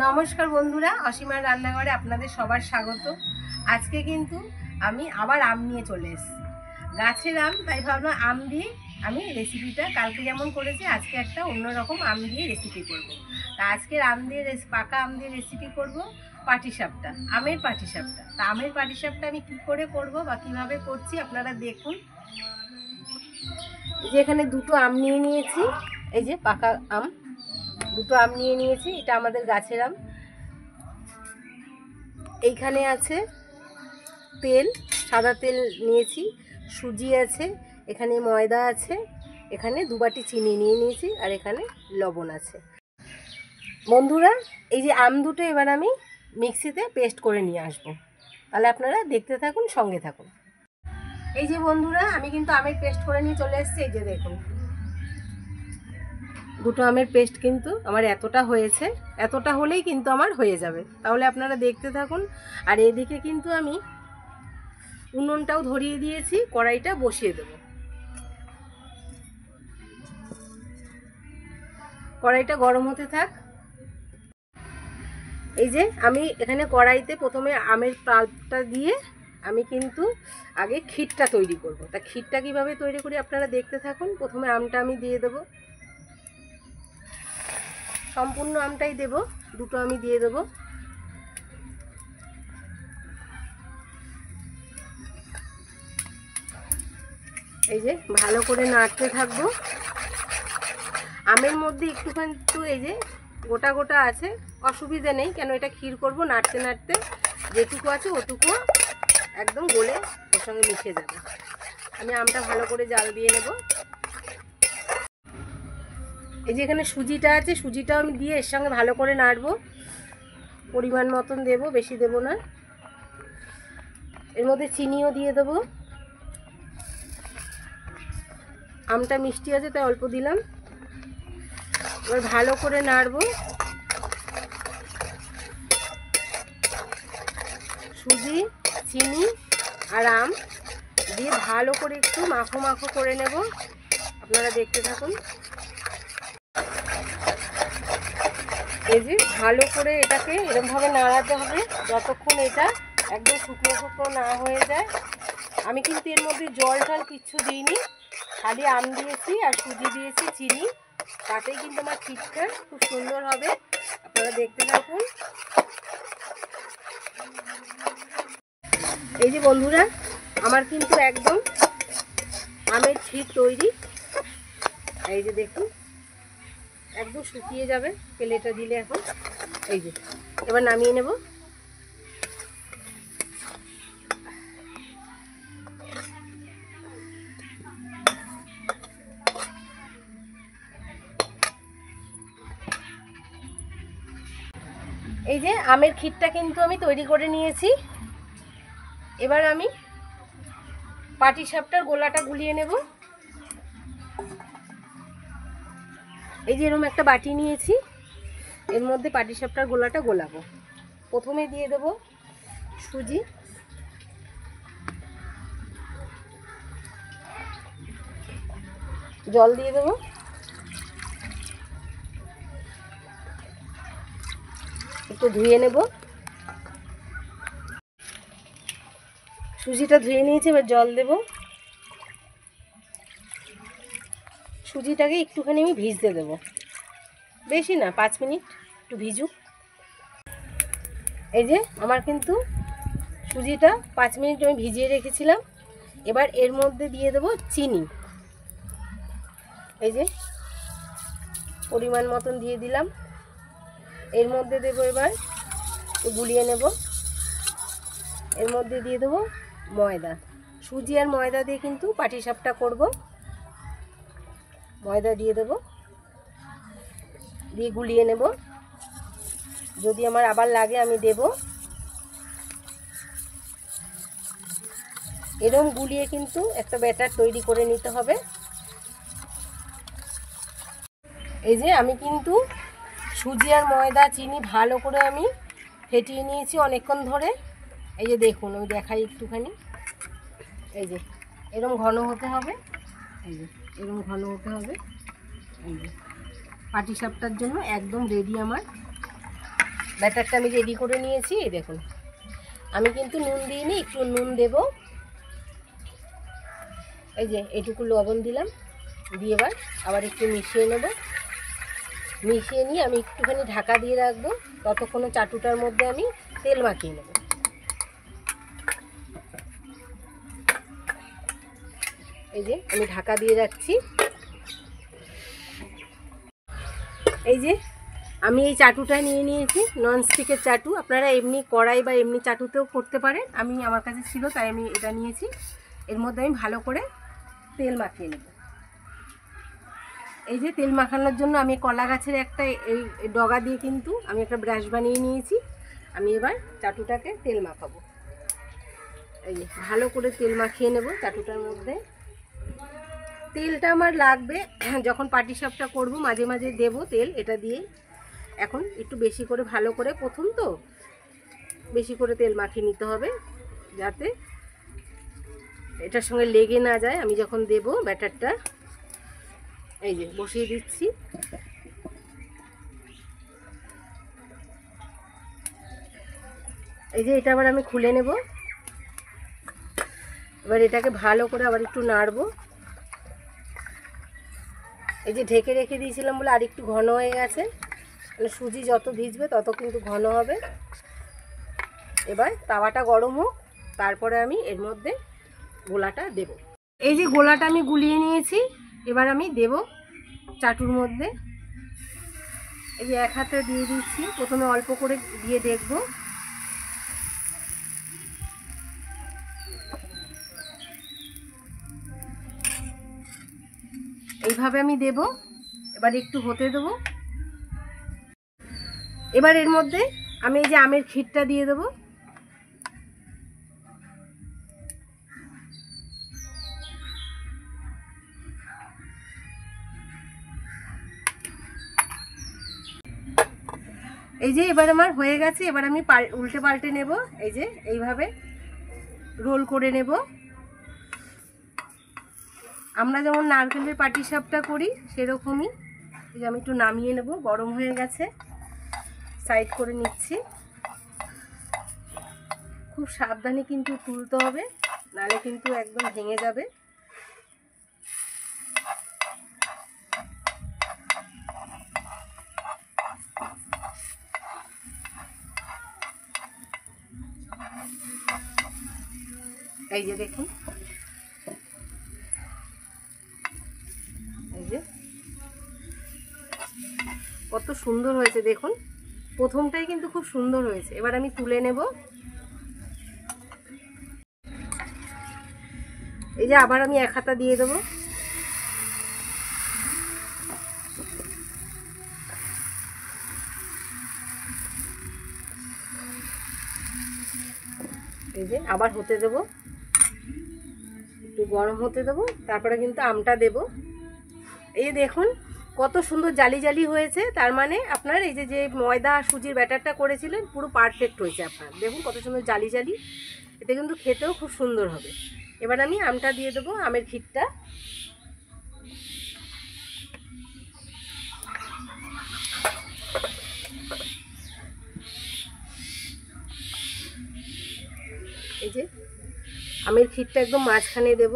নমস্কার বন্ধুরা, অসীমার রান্নাঘরে আপনাদের সবার স্বাগত। আজকে কিন্তু আমি আবার আম নিয়ে চলে এসেছি, গাছের আম, তাই ভাবলাম আম দিয়ে আমি রেসিপিটা কালকে যেমন করেছি আজকে একটা অন্যরকম আম দিয়ে রেসিপি করব। তা আজকের আম দিয়ে পাকা আম দিয়ে রেসিপি করব পাটিসাপটা, আমের পাটিসাপটা। তা আমের পাটিসাপটা আমি কি করে করব বা কিভাবে করছি আপনারা দেখুন। এই যে এখানে দুটো আম নিয়ে নিয়েছি, এই যে পাকা আম দুটো আম নিয়ে নিয়েছি, এটা আমাদের গাছের আম। এইখানে আছে তেল, সাদা তেল নিয়েছি, সুজি আছে, এখানে ময়দা আছে, এখানে 2 বাটি চিনি নিয়ে নিয়েছি, আর এখানে লবণ আছে। বন্ধুরা, এই যে আম দুটো এবার আমি মিক্সিতে পেস্ট করে নিয়ে আসবো, তাহলে আপনারা দেখতে থাকুন, সঙ্গে থাকুন। এই যে বন্ধুরা, আমি কিন্তু আমের পেস্ট করে নিয়ে চলে এসেছি। এই যে দেখুন, দুটো আমের পেস্ট কিন্তু আমার এতটা হয়েছে, এতটা হলেই কিন্তু আমার হয়ে যাবে, তাহলে আপনারা দেখতে থাকুন। আর এদিকে কিন্তু আমি উনুনটাও ধরিয়ে দিয়েছি, কড়াইটা বসিয়ে দেব। কড়াইটা গরম হতে থাক। এই যে আমি এখানে কড়াইতে প্রথমে আমের পাল্পটা দিয়ে আমি কিন্তু আগে ক্ষীরটা তৈরি করব। তা ক্ষীরটা কীভাবে তৈরি করি আপনারা দেখতে থাকুন। প্রথমে আমটা আমি দিয়ে দেব, সম্পূর্ণ আমটাই দেব, দুটো আমি দিয়ে দেব। এই যে ভালো করে নাড়তে থাকবো। আমের মধ্যে একটুখানি তো এই যে গোটা গোটা আছে, অসুবিধা নেই, কেন এটা ক্ষীর করব, নাড়তে নাড়তে যেটুকু আছে ওটুকু একদম গলে ওর সঙ্গে মিশে যাবে। আমি আমটা ভালো করে জাল দিয়ে নেব। এই যে এখানে সুজিটা আছে, সুজিটাও আমি দিয়ে এর সঙ্গে ভালো করে নাড়বো, পরিমাণ মতন দেব, বেশি দেব না। এর মধ্যে চিনিও দিয়ে দেব, আমটা মিষ্টি আছে তাই অল্প দিলাম। এবার ভালো করে নাড়বো। সুজি, চিনি আর আম দিয়ে ভালো করে একটু মাখো মাখো করে নেব, আপনারা দেখতে থাকুন। এই যে ভালো করে এটাকে এরকমভাবে নাড়াতে হবে যতক্ষণ এটা একদম শুকনো শুকনো না হয়ে যায়। আমি কিন্তু এর মধ্যে জল টল কিচ্ছু দিইনি, খালি আম দিয়েছি আর সুজি দিয়েছি, চিনি, তাতেই কিন্তু আমার ক্ষীরটা খুব সুন্দর হবে, আপনারা দেখতে থাকুন। এই যে বন্ধুরা, আমার কিন্তু একদম আমের ক্ষীর তৈরি। এই যে দেখুন, একদম শুকিয়ে যাবে প্লেটে দিলে এখন। এই যে এবার নামিয়ে নেব। এই যে আমের ক্ষীরটা কিন্তু আমি তৈরি করে নিয়েছি। এবার আমি পাটিসাপটার গোলাটা গুলিয়ে নেব। এই যে এরকম একটা বাটি নিয়েছি, এর মধ্যে পাটিসাপটার গোলাটা গোলাবো। প্রথমে দিয়ে দেব সুজি, জল দিয়ে দেব, একটু ধুয়ে নেব। সুজিটা ধুয়ে নিয়েছি, এবার জল দেব। সুজিটাকে একটুখানি আমি ভিজতে দেব, বেশি না, 5 মিনিট একটু ভিজুক। এই যে আমার কিন্তু সুজিটা 5 মিনিট আমি ভিজিয়ে রেখেছিলাম। এবার এর মধ্যে দিয়ে দেব চিনি, এই যে পরিমাণ মতন দিয়ে দিলাম। এর মধ্যে দেব, এবার গুলিয়ে নেব। এর মধ্যে দিয়ে দেব ময়দা, সুজি আর ময়দা দিয়ে কিন্তু পাটিসাপটা করব। ময়দা দিয়ে দেব, দিয়ে গুলিয়ে নেব, যদি আমার আবার লাগে আমি দেব। এরকম গুলিয়ে কিন্তু একটা ব্যাটার তৈরি করে নিতে হবে। এই যে আমি কিন্তু সুজি আর ময়দা চিনি ভালো করে আমি ফেটিয়ে নিয়েছি অনেকক্ষণ ধরে। এই যে দেখুন, আমি দেখাই একটুখানি। এই যে এরকম ঘন হতে হবে, এই যে এরকম ঘন হতে হবে। এই যে পাটিসাপটার জন্য একদম রেডি আমার। ব্যাটারটা আমি রেডি করে নিয়েছি। এই দেখুন, আমি কিন্তু নুন দিইনি, একটু নুন দেব। এই যে এইটুকু লবণ দিলাম, দিয়ে এবার আবার একটু মিশিয়ে নেব। মিশিয়ে নিয়ে আমি একটুখানি ঢাকা দিয়ে রাখবো, ততক্ষণে চাটুটার মধ্যে আমি তেল মাখিয়ে নেব। এই যে আমি ঢাকা দিয়ে রাখছি। এই যে আমি এই চাটুটা নিয়ে নিয়েছি, ননস্টিকের চাটু। আপনারা এমনি কড়াই বা এমনি চাটুতেও করতে পারেন, আমি আমার কাছে ছিল তাই আমি এটা নিয়েছি। এর মধ্যে আমি ভালো করে তেল মাখিয়ে নেব। এই যে তেল মাখানোর জন্য আমি কলা গাছের একটা এই ডগা দিয়ে কিন্তু আমি একটা ব্রাশ বানিয়ে নিয়েছি। আমি এবার চাটুটাকে তেল মাখাবো। এই যে ভালো করে তেল মাখিয়ে নেব চাটুটার মধ্যে। তেলটা আমার লাগবে যখন পাটিসাপটা করব, মাঝে মাঝে দেব তেল এটা দিয়ে। এখন একটু বেশি করে ভালো করে, প্রথম তো বেশি করে তেল মাখিয়ে নিতে হবে যাতে এটার সঙ্গে লেগে না যায়। আমি যখন দেব ব্যাটারটা, এই যে বসিয়ে দিচ্ছি। এই যে এটা আবার আমি খুলে নেব। এবার এটাকে ভালো করে আবার একটু নাড়বো। এই যে ঢেকে রেখে দিয়েছিলাম বলে আর একটু ঘন হয়ে গেছে, মানে সুজি যত ভিজবে তত কিন্তু ঘন হবে। এবার তাওয়াটা গরম হোক, তারপরে আমি এর মধ্যে গোলাটা দেব। এই যে গোলাটা আমি গুলিয়ে নিয়েছি, এবার আমি দেব চাটুর মধ্যে। এই যে এক হাতে দিয়ে দিচ্ছি, প্রথমে অল্প করে দিয়ে দেখব। এইভাবে আমি দেব। এবার একটু হতে দেব। এবার এর মধ্যে আমি এই যে আমের ক্ষীরটা দিয়ে দেব। এই যে এবার আমার হয়ে গেছে। এবার আমি উল্টে পাল্টে নেব। এই যে এইভাবে রোল করে নেব। আমরা যেমন নারকেলের পাটিসাপটা করি সেরকমই। এই যে আমি একটু নামিয়ে নেব, গরম হয়ে গেছে, সাইড করে নিচ্ছি। খুব সাবধানে কিন্তু তুলতে হবে, নাহলে কিন্তু একদম ভেঙে যাবে। এই যে দেখুন, এই যে কত সুন্দর হয়েছে দেখুন। প্রথমটাই কিন্তু খুব সুন্দর হয়েছে। এবার আমি তুলে নেব। এই যে আবার আমি এক হাতা দিয়ে দেবো। এই যে আবার হতে দেব, একটু গরম হতে দেব, তারপরে কিন্তু আমটা দেব। এই দেখুন কত সুন্দর জালি জালি হয়েছে। তার মানে আপনার এই যে ময়দা সুজির ব্যাটারটা করেছিলেন পুরো পারফেক্ট হয়েছে। আপনার দেখুন কত সুন্দর জালি জালি, এতে কিন্তু খেতেও খুব সুন্দর হবে। এবার আমি আমটা দিয়ে দেবো, আমের ক্ষীরটা। এই যে আমের ক্ষীরটা একদম মাঝখানে দেব।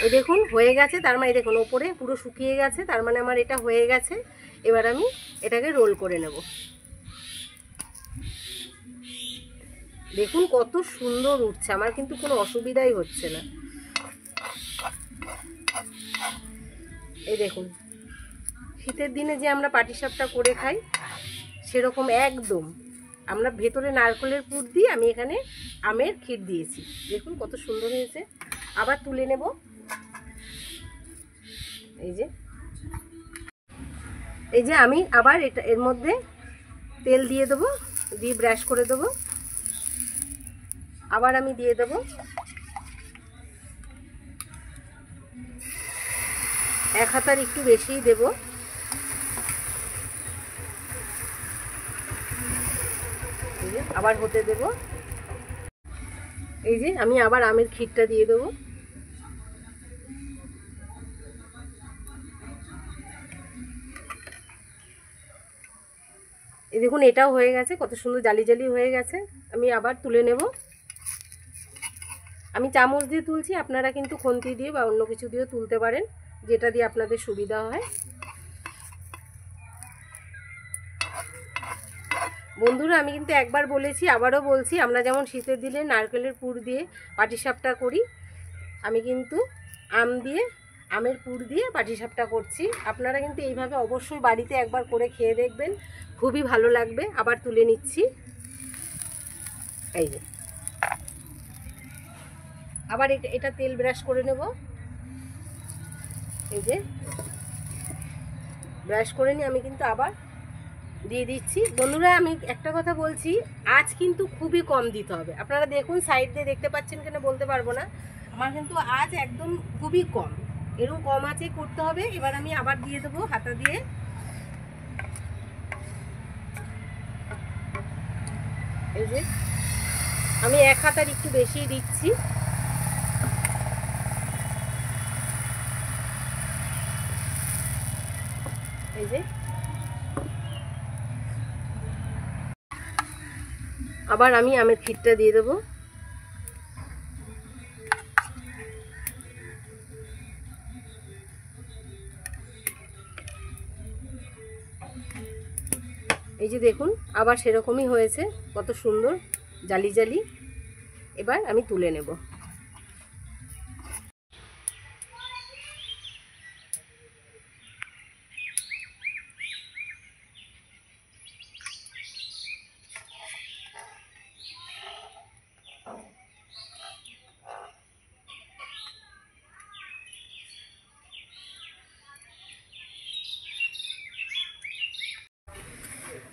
এই দেখুন হয়ে গেছে। তার মানে দেখুন ওপরে পুরো শুকিয়ে গেছে, তার মানে আমার এটা হয়ে গেছে। এবার আমি এটাকে রোল করে নেব। দেখুন কত সুন্দর উঠছে, আমার কিন্তু কোনো অসুবিধাই হচ্ছে না। এই দেখুন শীতের দিনে যে আমরা পাটিসাপটা করে খাই সেরকম একদম। আমরা ভেতরে নারকেলের পুর দিয়ে আমি এখানে আমের ক্ষীর দিয়েছি। দেখুন কত সুন্দর হয়েছে। আবার তুলে নেব। এই যে আমি আবার এর মধ্যে তেল দিয়ে দেবো, দিয়ে ব্রাশ করে দেবো। আবার আমি দিয়ে দেবো। এক হাতার একটু বেশিই দেব। আবার হতে দেব। এই যে আমি আবার আমের ক্ষীরটা দিয়ে দেবো। এই দেখুন এটাও হয়ে গেছে, কত সুন্দর জালি জালি হয়ে গেছে। আমি আবার তুলে নেব। আমি চামচ দিয়ে তুলছি, আপনারা কিন্তু খুন্তি দিয়ে বা অন্য কিছু দিয়েও তুলতে পারেন, যেটা দিয়ে আপনাদের সুবিধা হয়। বন্ধুরা আমি কিন্তু একবার বলেছি, আবারও বলছি, আমরা যেমন শীতের দিনে নারকেলের পুর দিয়ে পাটিসাপটা করি, আমি কিন্তু আমের পুর দিয়ে পাটিসাপটা করছি। আপনারা কিন্তু এইভাবে অবশ্যই বাড়িতে একবার করে খেয়ে দেখবেন, খুবই ভালো লাগবে। আবার তুলে নিচ্ছি, এই যে আবার এটা তেল ব্রাশ করে নেব। এই যে ব্রাশ করে নিয়ে আমি কিন্তু আবার দিয়ে দিচ্ছি। বন্ধুরা আমি একটা কথা বলছি, আঁচ কিন্তু খুবই কম দিতে হবে। আপনারা দেখুন সাইড দিয়ে দেখতে পাচ্ছেন কিনা বলতে পারবো না, আমার কিন্তু আঁচ একদম খুবই কম, এরকম কম আঁচে করতে হবে। এবার আমি আবার দিয়ে দেবো হাতা দিয়ে। এই যে আমি এক হাতার একটু বেশি দিচ্ছি। এই যে আবার আমি আমের ক্ষীরটা দিয়ে দেবো। এই যে দেখুন আবার সেরকমই হয়েছে, কত সুন্দর জালি জালি। এবার আমি তুলে নেব।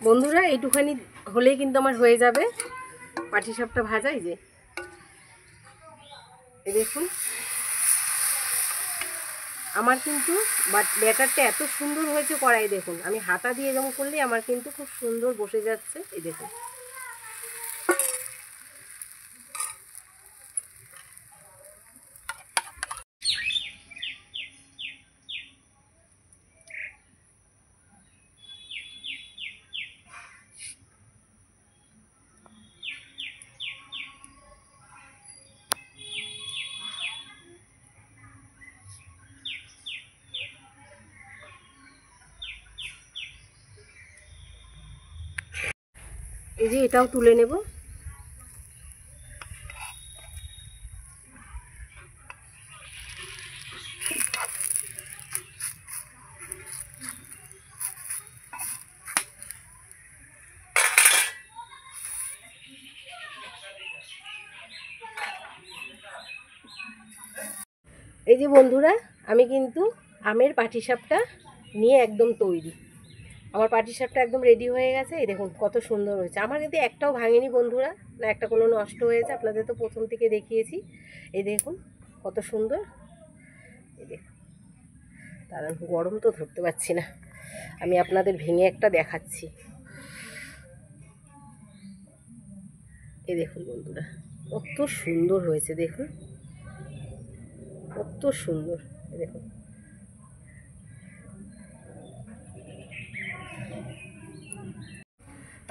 বন্ধুরা এইটুখানি হলেই কিন্তু আমার হয়ে যাবে পাটিসাপটা ভাজা। এই যে এই দেখুন আমার কিন্তু ব্যাটারটা এত সুন্দর হয়েছে কড়াই, দেখুন আমি হাতা দিয়ে এরকম করলে আমার কিন্তু খুব সুন্দর বসে যাচ্ছে। এই দেখুন এই যে এটাও তুলে নেব। এই যে বন্ধুরা আমি কিন্তু আমের পাটিসাপটা নিয়ে একদম তৈরি। আমার পাটিসাপটা একদম রেডি হয়ে গেছে। এই দেখুন কত সুন্দর হয়েছে। আমার কিন্তু একটাও ভাঙেনি বন্ধুরা, না একটা কোনো নষ্ট হয়েছে। আপনাদের তো প্রথম থেকে দেখিয়েছি। এই দেখুন কত সুন্দর। এই দেখুন দাঁড়ান, গরম তো ধরতে পারছি না, আমি আপনাদের ভেঙে একটা দেখাচ্ছি। এই দেখুন বন্ধুরা কত সুন্দর হয়েছে, দেখুন কত সুন্দর। এই দেখুন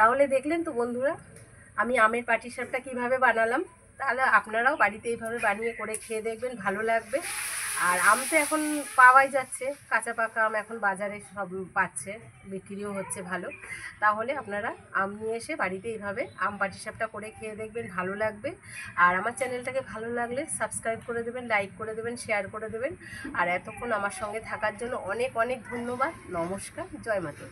তাহলে দেখলেন তো বন্ধুরা আমি আমের পাটিসাপটা কিভাবে বানালাম। তাহলে আপনারাও বাড়িতে এইভাবে বানিয়ে করে খেয়ে দেখবেন, ভালো লাগবে। আর আম তো এখন পাওয়াই যাচ্ছে, কাঁচা পাকা আম এখন বাজারে সব পাচ্ছে, বিক্রিও হচ্ছে ভালো। তাহলে আপনারা আম নিয়ে এসে বাড়িতে এইভাবে আম পাটিসাপটা করে খেয়ে দেখবেন, ভালো লাগবে। আর আমার চ্যানেলটাকে ভালো লাগলে সাবস্ক্রাইব করে দেবেন, লাইক করে দেবেন, শেয়ার করে দেবেন। আর এতক্ষণ আমার সঙ্গে থাকার জন্য অনেক অনেক ধন্যবাদ। নমস্কার, জয় মাতা।